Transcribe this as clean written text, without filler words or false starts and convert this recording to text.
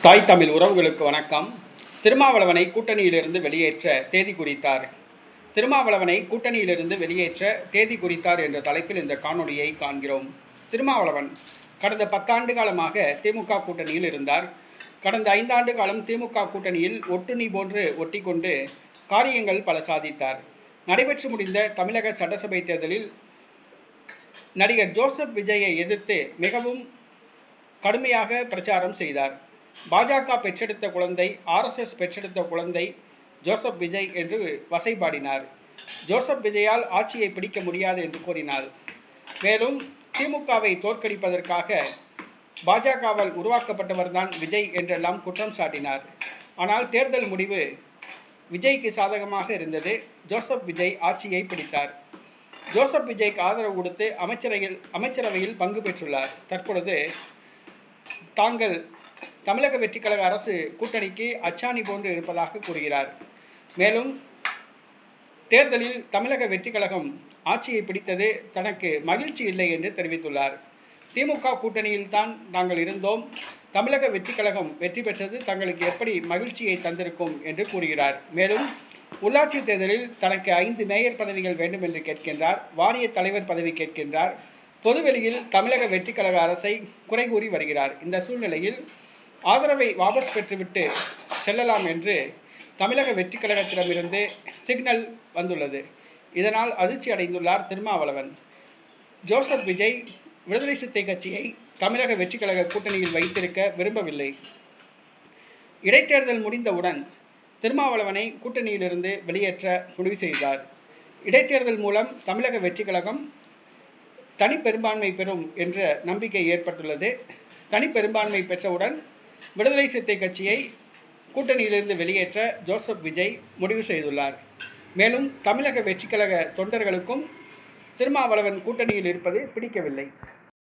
தாய் தமிழ் உறவுகளுக்கு வணக்கம். திருமாவளவனை கூட்டணியிலிருந்து வெளியேற்ற தேதி குறித்தார். திருமாவளவனை கூட்டணியிலிருந்து வெளியேற்ற தேதி குறித்தார் என்ற தலைப்பில் இந்த காணொலியை காண்கிறோம். திருமாவளவன் கடந்த 10 ஆண்டு காலமாக திமுக கூட்டணியில் இருந்தார். கடந்த 5 ஆண்டு காலம் திமுக கூட்டணியில் ஒட்டுண்ணி போன்று ஒட்டிக்கொண்டு காரியங்கள் பல சாதித்தார். நடைபெற்று முடிந்த தமிழக சட்டசபை தேர்தலில் நடிகர் ஜோசப் விஜயை எதிர்த்து மிகவும் கடுமையாக பிரச்சாரம் செய்தார். பாஜக பெற்றெடுத்த குழந்தை, RSS பெற்றெடுத்த குழந்தை ஜோசப் விஜய் என்று வசைபாடினார். ஜோசப் விஜயால் ஆட்சியை பிடிக்க முடியாது என்று கூறினார். மேலும் திமுகவை தோற்கடிப்பதற்காக பாஜகவால் உருவாக்கப்பட்டவர்தான் விஜய் என்றெல்லாம் குற்றம் சாட்டினார். ஆனால் தேர்தல் முடிவு விஜய்க்கு சாதகமாக இருந்தது. ஜோசப் விஜய் ஆட்சியை பிடித்தார். ஜோசப் விஜய்க்கு ஆதரவு கொடுத்து அமைச்சரவையில் பங்கு பெற்றுள்ளார். தற்பொழுது தாங்கள் தமிழக வெற்றிக்கழக அரசு கூட்டணிக்கு அச்சாணி போன்று இருப்பதாக கூறுகிறார். மேலும் தேர்தலில் தமிழக வெற்றிக்கழகம் ஆட்சியை பிடித்தது தனக்கு மகிழ்ச்சி இல்லை என்று தெரிவித்துள்ளார். திமுக கூட்டணியில் தான் நாங்கள் இருந்தோம், தமிழக வெற்றிக்கழகம் வெற்றி பெற்றது தங்களுக்கு எப்படி மகிழ்ச்சியை தந்திருக்கும் என்று கூறுகிறார். மேலும் உள்ளாட்சி தேர்தலில் தனக்கு 5 மேயர் பதவிகள் வேண்டும் என்று கேட்கின்றார். வாரிய தலைவர் பதவி கேட்கின்றார். பொதுவெளியில் தமிழக வெற்றிக்கழக அரசை குறை கூறி வருகிறார். இந்த சூழ்நிலையில் ஆதரவை வாபஸ் பெற்றுவிட்டு செல்லலாம் என்று தமிழக வெற்றிக்கழகத்திடமிருந்து சிக்னல் வந்துள்ளது. இதனால் அதிர்ச்சி அடைந்துள்ளார் திருமாவளவன். ஜோசப் விஜய் விடுதலை சிறுத்தை கட்சியை தமிழக வெற்றிக்கழக கூட்டணியில் வைத்திருக்க விரும்பவில்லை. இடைத்தேர்தல் முடிந்தவுடன் திருமாவளவனை கூட்டணியிலிருந்து வெளியேற்ற முடிவு செய்தார். இடைத்தேர்தல் மூலம் தமிழக வெற்றிக்கழகம் தனிப்பெரும்பான்மை பெறும் என்ற நம்பிக்கை ஏற்பட்டுள்ளது. தனிப்பெரும்பான்மை பெற்றவுடன் விடுதலை சிறுத்தை கட்சியை கூட்டணியிலிருந்து வெளியேற்ற ஜோசப் விஜய் முடிவு செய்துள்ளார். மேலும் தமிழக வெற்றிக்கழக தொண்டர்களுக்கும் திருமாவளவன் கூட்டணியில் இருப்பது பிடிக்கவில்லை.